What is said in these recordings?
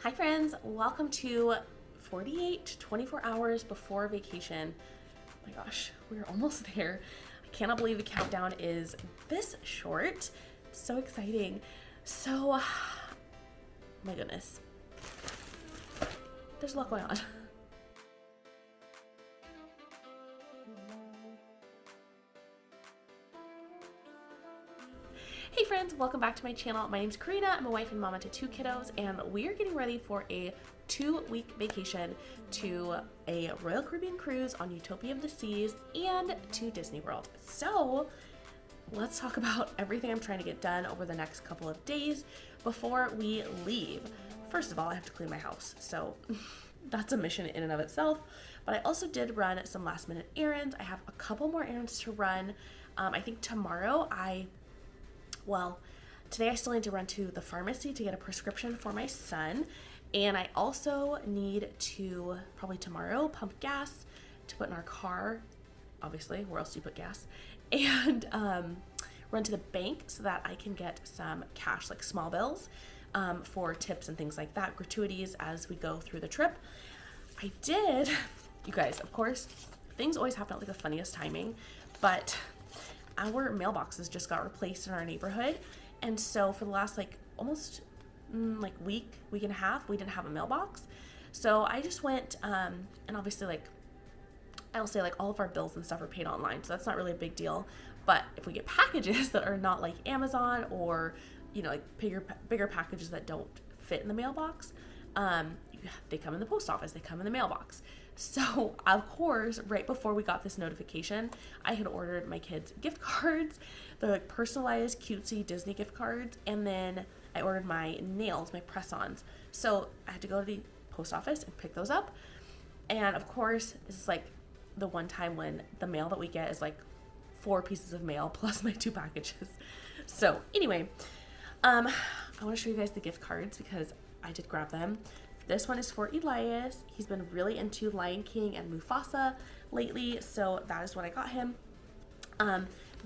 Hi friends, welcome to 48 to 24 hours before vacation. Oh my gosh, we're almost there. I cannot believe the countdown is this short. So exciting. So, my goodness. There's a lot going on. Hey friends, welcome back to my channel. My name's Corina. I'm a wife and mama to 2 kiddos, and we are getting ready for a 2-week vacation to a Royal Caribbean cruise on Utopia of the Seas and to Disney World. So let's talk about everything I'm trying to get done over the next couple of days before we leave. First of all, I have to clean my house, so that's a mission in and of itself. But I also did run some last minute errands. I have a couple more errands to run. I think tomorrow today I still need to run to the pharmacy to get a prescription for my son. And I also need to, probably tomorrow, pump gas to put in our car. Obviously, where else do you put gas? And run to the bank so that I can get some cash, like small bills, for tips and things like that, gratuities as we go through the trip. I did, you guys, of course, things always happen at like the funniest timing, but our mailboxes just got replaced in our neighborhood. And so for the last almost week and a half, we didn't have a mailbox. So I just went, and obviously I'll say all of our bills and stuff are paid online. So that's not really a big deal. But if we get packages that are not like Amazon or, bigger packages that don't fit in the mailbox, they come in the post office, they come in the mailbox. So, of course, right before we got this notification, I had ordered my kids gift cards. They're personalized, cutesy Disney gift cards. And then I ordered my nails, my press-ons. So I had to go to the post office and pick those up. And of course, this is the one time when the mail that we get is 4 pieces of mail plus my 2 packages. So anyway, I want to show you guys the gift cards because I did grab them. This one is for Elias. He's been really into Lion King and Mufasa lately, so that is what I got him.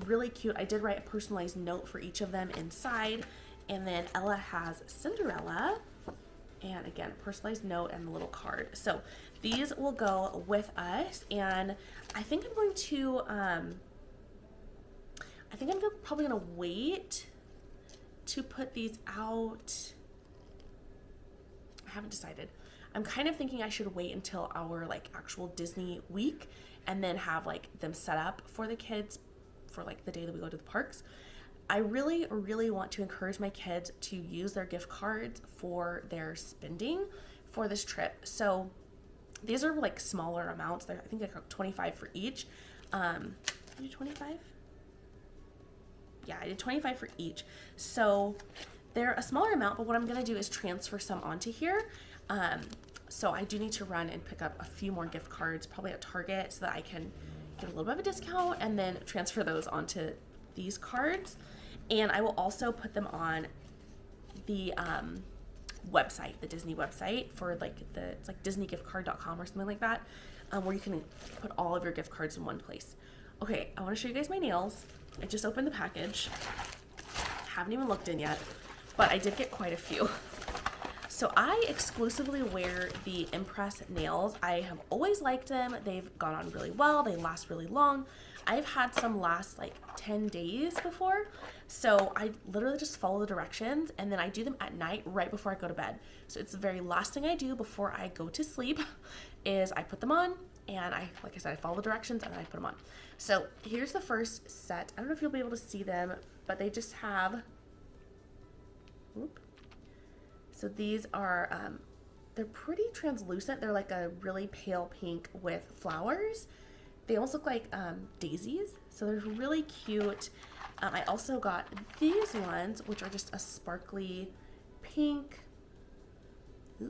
Really cute. I did write a personalized note for each of them inside, and then Ella has Cinderella, and again, personalized note and the little card. So these will go with us, and I think I'm going to, probably gonna wait to put these out. Haven't decided. I'm kind of thinking I should wait until our actual Disney week and then have them set up for the kids for the day that we go to the parks. I really want to encourage my kids to use their gift cards for their spending for this trip. So these are smaller amounts. They're I think 25 for each. I did 25? Yeah, I did 25 for each. So they're a smaller amount, but what I'm going to do is transfer some onto here. So I do need to run and pick up a few more gift cards, probably at Target, so that I can get a little bit of a discount and then transfer those onto these cards. And I will also put them on the website, the Disney website for it's disneygiftcard.com or something like that, where you can put all of your gift cards in one place. Okay, I want to show you guys my nails. I just opened the package. Haven't even looked in yet. But I did get quite a few. So I exclusively wear the Impress nails. I have always liked them. They've gone on really well. They last really long. I've had some last 10 days before. So I literally just follow the directions and then I do them at night right before I go to bed. So it's the very last thing I do before I go to sleep is I put them on and I follow the directions and then I put them on. So here's the first set. I don't know if you'll be able to see them, but they just have, so these are, they're pretty translucent. They're a really pale pink with flowers. They almost look like daisies, so they're really cute. I also got these ones, which are just a sparkly pink, a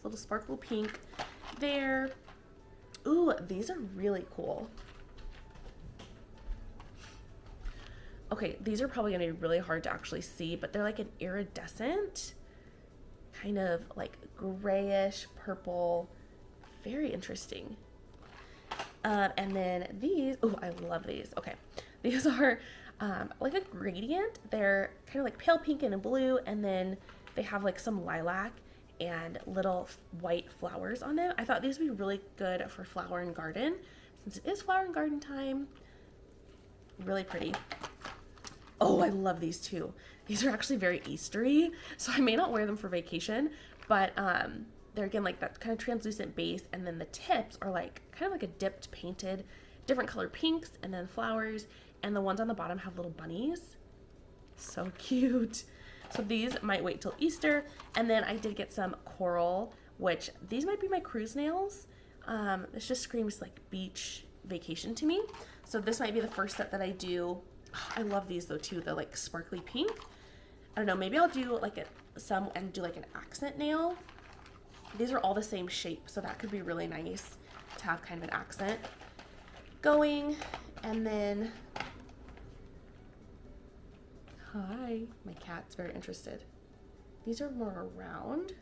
little sparkle pink there. Ooh, these are really cool. Okay, these are probably gonna be really hard to actually see, but they're an iridescent, kind of grayish purple, very interesting. And then these, oh, I love these. Okay, these are a gradient. They're kind of pale pink and blue, and then they have some lilac and little white flowers on them. I thought these would be really good for flower and garden since it is flower and garden time. Really pretty. Oh, I love these too. These are actually very Eastery, so I may not wear them for vacation, but they're again like that kind of translucent base, and then the tips are like kind of like a dipped painted different color pinks and then flowers, and the ones on the bottom have little bunnies. So cute. So these might wait till Easter. And then I did get some coral, which these might be my cruise nails. This just screams like beach vacation to me. So this might be the first set that I do. Oh, I love these though too, the like sparkly pink. I don't know, maybe I'll do like some and do like an accent nail. These are all the same shape, so that could be really nice to have kind of an accent going. And then, hi, my cat's very interested. These are more round.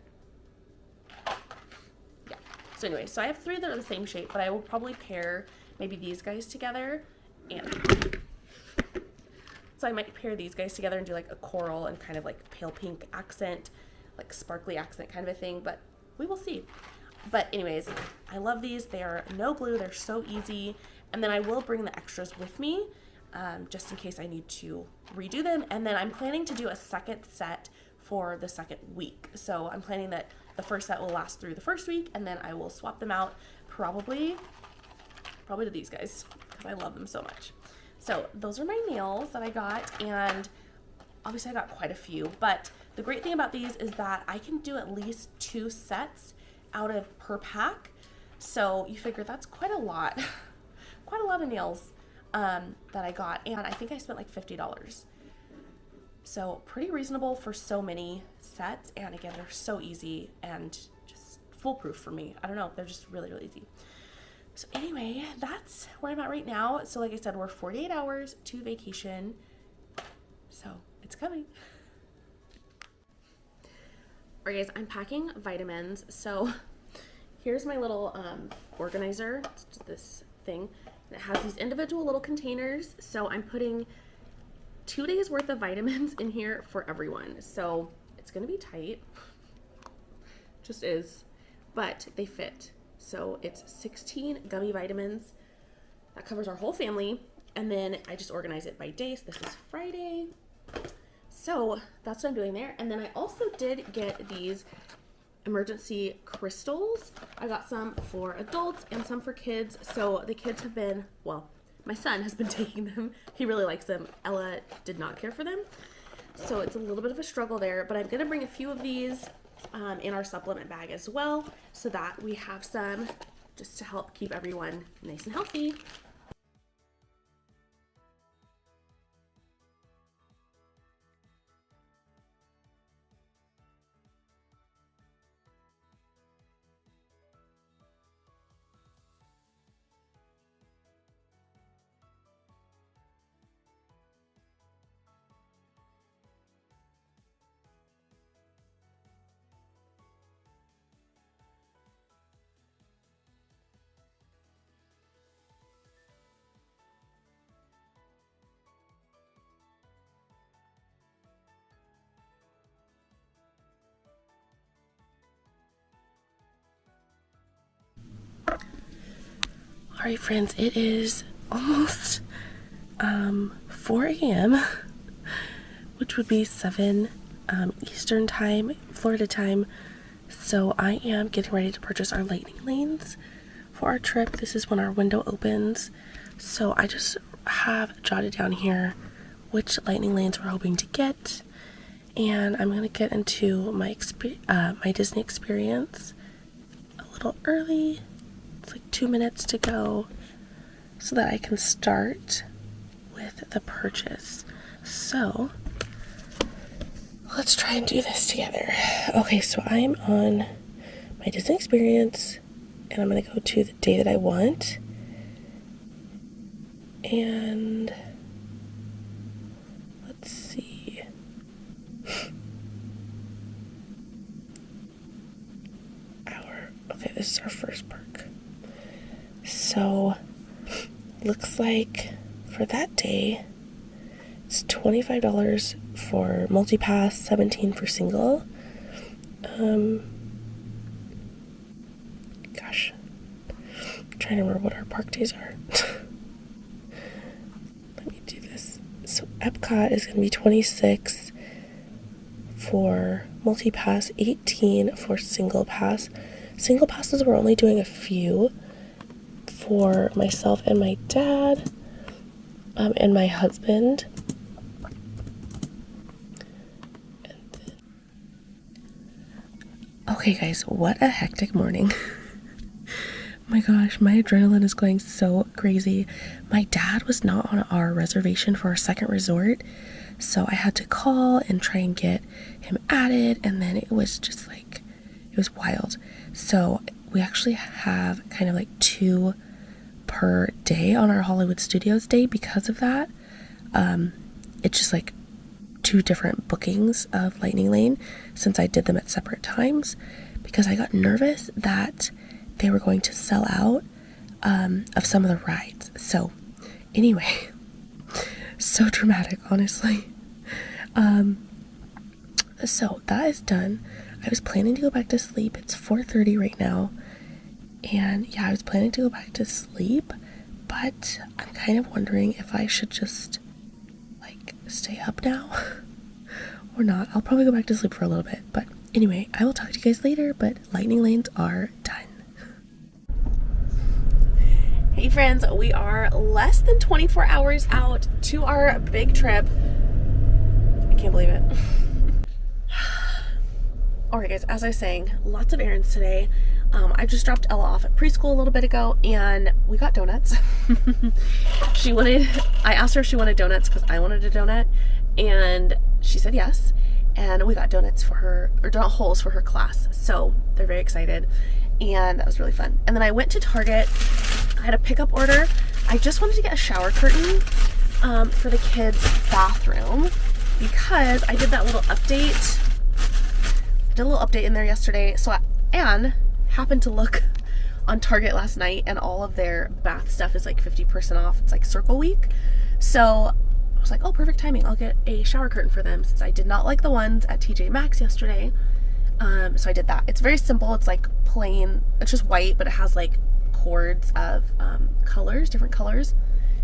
Yeah, so anyway, so I have 3 that are the same shape, but I will probably pair maybe these guys together, and so I might pair these guys together and do like a coral and kind of like pale pink accent, like sparkly accent kind of a thing, but we will see. But anyways, I love these. They are no glue. They're so easy. And then I will bring the extras with me just in case I need to redo them. And then I'm planning to do a second set for the second week. So I'm planning that the first set will last through the first week, and then I will swap them out probably to these guys because I love them so much. So those are my nails that I got, and obviously I got quite a few, but the great thing about these is that I can do at least 2 sets out of per pack. So you figure that's quite a lot, quite a lot of nails that I got, and I think I spent like $50. So pretty reasonable for so many sets, and again, they're so easy and just foolproof for me. I don't know, they're just really, really easy. So anyway, that's where I'm at right now. So like I said, we're 48 hours to vacation, so it's coming. All right, guys, I'm packing vitamins. So here's my little organizer. It's this thing. And it has these individual little containers. So I'm putting 2 days worth of vitamins in here for everyone. So it's gonna be tight, just is, but they fit. So it's 16 gummy vitamins. That covers our whole family. And then I just organize it by day. So this is Friday. So that's what I'm doing there. And then I also did get these emergency crystals. I got some for adults and some for kids. So the kids have been, well, my son has been taking them. He really likes them. Ella did not care for them. So it's a little bit of a struggle there, but I'm gonna bring a few of these in our supplement bag as well, so that we have some just to help keep everyone nice and healthy. All right, friends, it is almost 4 a.m., which would be 7 Eastern time, Florida time. So I am getting ready to purchase our lightning lanes for our trip. This is when our window opens. So I just have jotted down here which lightning lanes we're hoping to get. And I'm going to get into my Disney experience a little early. It's like 2 minutes to go so that I can start with the purchase. So let's try and do this together. Okay, so I'm on my Disney experience and I'm going to go to the day that I want. And let's see. Okay, this is our first park. So, looks like for that day, it's $25 for multi-pass, $17 for single. trying to remember what our park days are. Let me do this. So Epcot is going to be 26 for multi-pass, 18 for single pass. Single passes, we're only doing a few for myself and my dad, and my husband. Okay guys, what a hectic morning. My gosh, my adrenaline is going so crazy. My dad was not on our reservation for our second resort, so I had to call and try and get him added, and then it was just like, it was wild. So we actually have kind of like 2 per day on our Hollywood Studios day because of that. It's just like 2 different bookings of Lightning Lane since I did them at separate times, because I got nervous that they were going to sell out of some of the rides. So anyway, so dramatic, honestly. So that is done. I was planning to go back to sleep. It's 4:30 right now, and yeah, I was planning to go back to sleep, but I'm kind of wondering if I should just like stay up now or not. I'll probably go back to sleep for a little bit, but anyway, I will talk to you guys later. But Lightning Lanes are done. Hey friends, we are less than 24 hours out to our big trip. I can't believe it. Alright guys, as I was saying, lots of errands today. I just dropped Ella off at preschool a little bit ago, and we got donuts. I asked her if she wanted donuts because I wanted a donut, and she said yes. And we got donuts for her, or donut holes for her class. So they're very excited, and that was really fun. And then I went to Target. I had a pickup order. I just wanted to get a shower curtain for the kids' bathroom because I did that little update. I did a little update in there yesterday. So Anne happened to look on Target last night, and all of their bath stuff is like 50% off. It's like Circle Week. So I was like, oh, perfect timing. I'll get a shower curtain for them since I did not like the ones at TJ Maxx yesterday. So I did that. It's very simple. It's like plain. It's just white, but it has like cords of colors, different colors.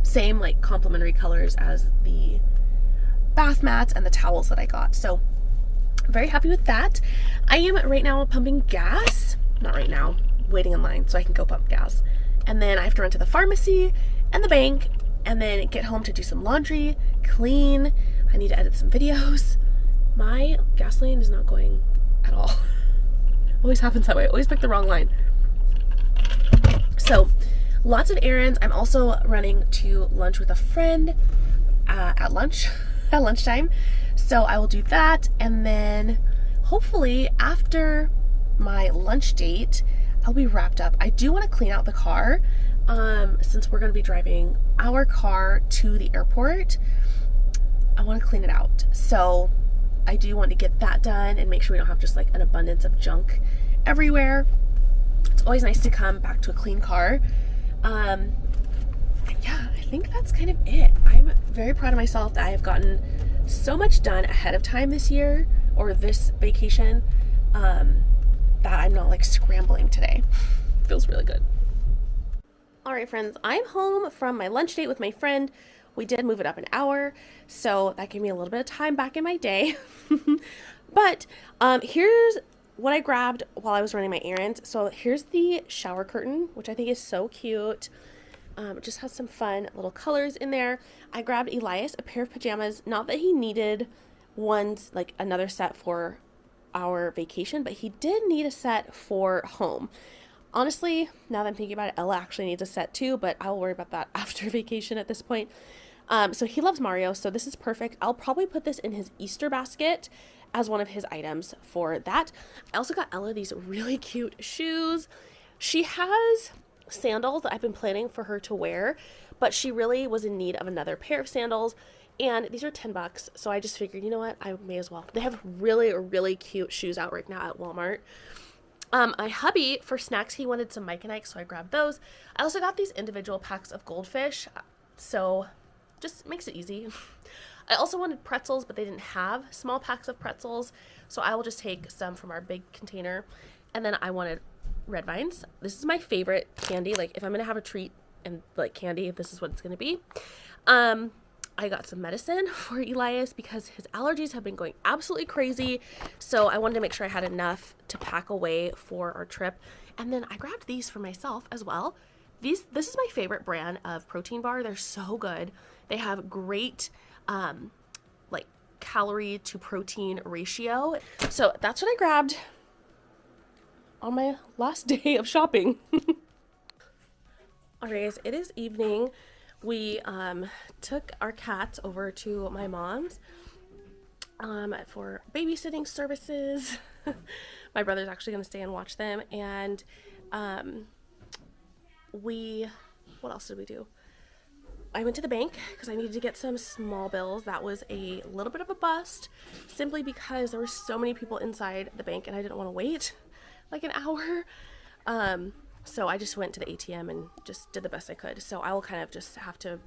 Same like complementary colors as the bath mats and the towels that I got. So I'm very happy with that. I am right now pumping gas. Not right now. Waiting in line so I can go pump gas. And then I have to run to the pharmacy and the bank, and then get home to do some laundry, clean. I need to edit some videos. My gas lane is not going at all. Always happens that way. I always pick the wrong line. So lots of errands. I'm also running to lunch with a friend at lunchtime. So I will do that, and then hopefully after my lunch date, I'll be wrapped up. I do want to clean out the car since we're going to be driving our car to the airport. I want to clean it out. So I do want to get that done and make sure we don't have just like an abundance of junk everywhere. It's always nice to come back to a clean car. Yeah, I think that's kind of it. I'm very proud of myself that I have gotten so much done ahead of time this year, or this vacation, that I'm not like scrambling today. Feels really good. All right, friends, I'm home from my lunch date with my friend. We did move it up an hour, so that gave me a little bit of time back in my day. But here's what I grabbed while I was running my errands. So here's the shower curtain, which I think is so cute. It just has some fun little colors in there. I grabbed Elias a pair of pajamas. Not that he needed ones, like another set for our vacation, but he did need a set for home. Honestly, now that I'm thinking about it, Ella actually needs a set too, but I'll worry about that after vacation at this point. So he loves Mario, so this is perfect. I'll probably put this in his Easter basket as one of his items for that. I also got Ella these really cute shoes. She has sandals that I've been planning for her to wear, but she really was in need of another pair of sandals, and these are $10, so I just figured, you know what, I may as well. They have really, really cute shoes out right now at Walmart. My hubby, for snacks, he wanted some Mike and Ike, so I grabbed those. I also got these individual packs of goldfish, so just makes it easy. I also wanted pretzels, but they didn't have small packs of pretzels, so I will just take some from our big container. And then I wanted red vines. This is my favorite candy. Like if I'm gonna have a treat and like candy, this is what it's gonna be. I got some medicine for Elias because his allergies have been going absolutely crazy. So I wanted to make sure I had enough to pack away for our trip. And then I grabbed these for myself as well. This is my favorite brand of protein bar. They're so good. They have great like calorie to protein ratio. So that's what I grabbed on my last day of shopping. Alright guys, it is evening. We took our cats over to my mom's for babysitting services. My brother's actually going to stay and watch them. And what else did we do? I went to the bank because I needed to get some small bills. That was a little bit of a bust simply because there were so many people inside the bank and I didn't want to wait like an hour. So I just went to the ATM and just did the best I could. So I will kind of just have to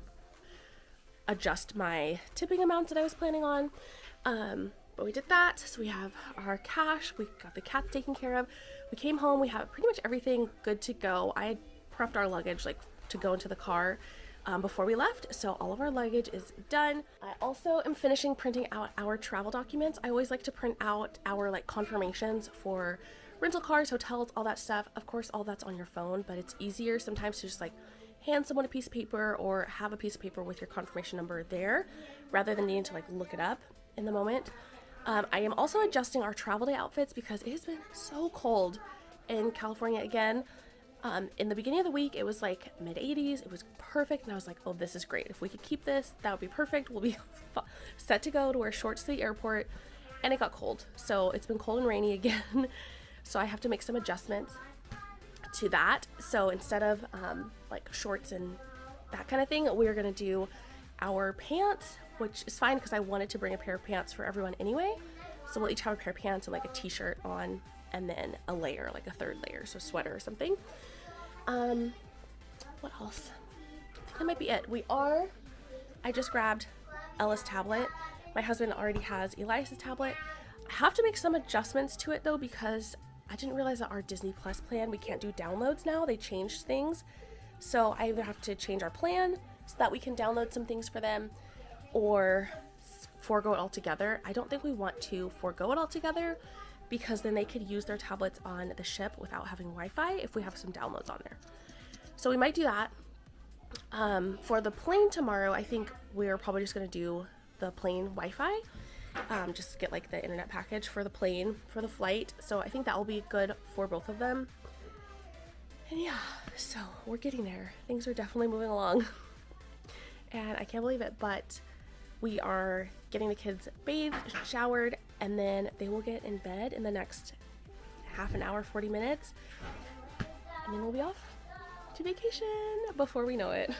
adjust my tipping amounts that I was planning on. But we did that. So we have our cash. We got the cats taken care of. We came home. We have pretty much everything good to go. I had prepped our luggage like to go into the car before we left. So all of our luggage is done. I also am finishing printing out our travel documents. I always like to print out our like confirmations for rental cars, hotels, all that stuff. Of course, all that's on your phone, but it's easier sometimes to just like hand someone a piece of paper or have a piece of paper with your confirmation number there rather than needing to like look it up in the moment. I am also adjusting our travel day outfits because it has been so cold in California again. In the beginning of the week, it was like mid 80s. It was perfect. And I was like, oh, this is great. If we could keep this, that would be perfect. We'll be set to go to wear shorts to the airport. And it got cold. So it's been cold and rainy again. So I have to make some adjustments to that. So instead of like shorts and that kind of thing, we're going to do our pants, which is fine because I wanted to bring a pair of pants for everyone anyway. So we'll each have a pair of pants and like a t-shirt on and then a layer, like a third layer, so sweater or something. What else? I think that might be it. I just grabbed Ella's tablet. My husband already has Elias's tablet. I have to make some adjustments to it though because I didn't realize that our Disney Plus plan, we can't do downloads now. They changed things. So I either have to change our plan so that we can download some things for them or forego it altogether. I don't think we want to forego it altogether because then they could use their tablets on the ship without having Wi-Fi if we have some downloads on there. So we might do that. For the plane tomorrow, I think we're probably just going to do the plane Wi-Fi. Just get like the internet package for the plane, for the flight. So I think that will be good for both of them. And yeah, so we're getting there. Things are definitely moving along. And I can't believe it, but we are getting the kids bathed, showered, and then they will get in bed in the next half an hour, 40 minutes. And then we'll be off to vacation before we know it.